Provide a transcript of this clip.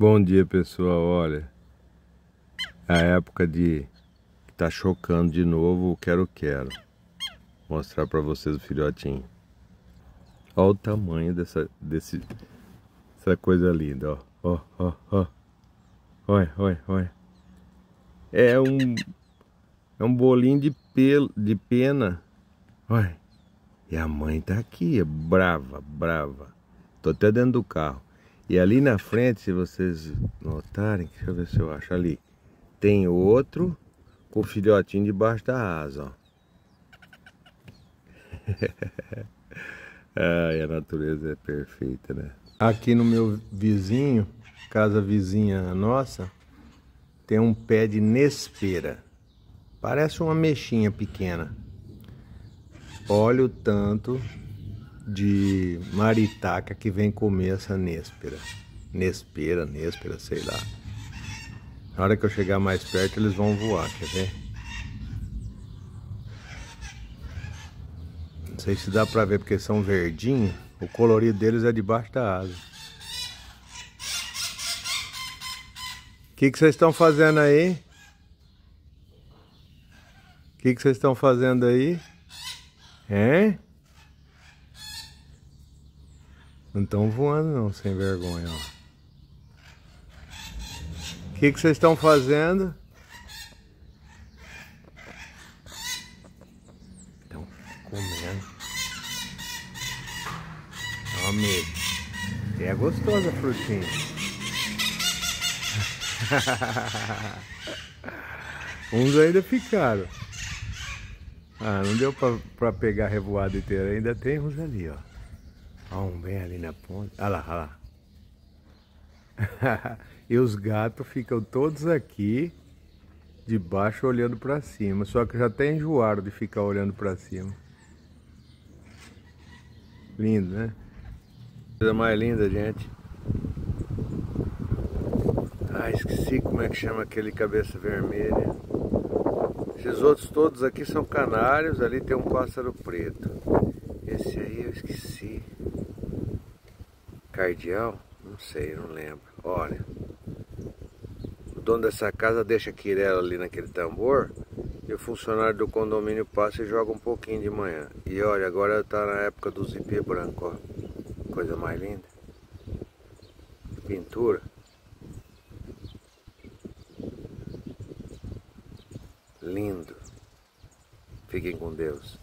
Bom dia, pessoal. Olha, é a época de que tá chocando de novo o quero-quero. Mostrar pra vocês o filhotinho. Olha o tamanho dessa coisa linda, ó. Ó, ó, ó. Olha, olha, olha. É um bolinho de pelo, de pena. Olha. E a mãe tá aqui, é brava, brava. Tô até dentro do carro. E ali na frente, se vocês notarem, deixa eu ver se eu acho ali. Tem outro com o filhotinho debaixo da asa, ó. Ai, a natureza é perfeita, né? Aqui no meu vizinho, casa vizinha nossa, tem um pé de nespera. Parece uma mexinha pequena. Olha o tanto de maritaca que vem comer essa néspera. Néspera, sei lá. Na hora que eu chegar mais perto, eles vão voar, quer ver? Não sei se dá pra ver porque são verdinhos. O colorido deles é debaixo da asa. O que vocês estão fazendo aí? O que vocês estão fazendo aí? Hein? Não estão voando não, sem vergonha, ó. O que vocês estão fazendo? Estão comendo. Ó, mesmo. É gostosa a frutinha. Uns ainda ficaram. Ah, não deu pra pegar a revoada inteira. Ainda tem uns ali, ó. Ó, um bem ali na ponta. Olha lá, olha lá. E os gatos ficam todos aqui de baixo olhando pra cima. Só que já até enjoaram de ficar olhando pra cima. Lindo, né? Coisa mais linda, gente. Ah, esqueci como é que chama aquele cabeça vermelha. Esses outros todos aqui são canários. Ali tem um pássaro preto. Esse aí eu esqueci. Cardeal? Não sei, não lembro. Olha. O dono dessa casa deixa a quirela ali naquele tambor. E o funcionário do condomínio passa e joga um pouquinho de manhã. E olha, agora tá na época do zipê branco, ó. Coisa mais linda. Pintura. Lindo. Fiquem com Deus.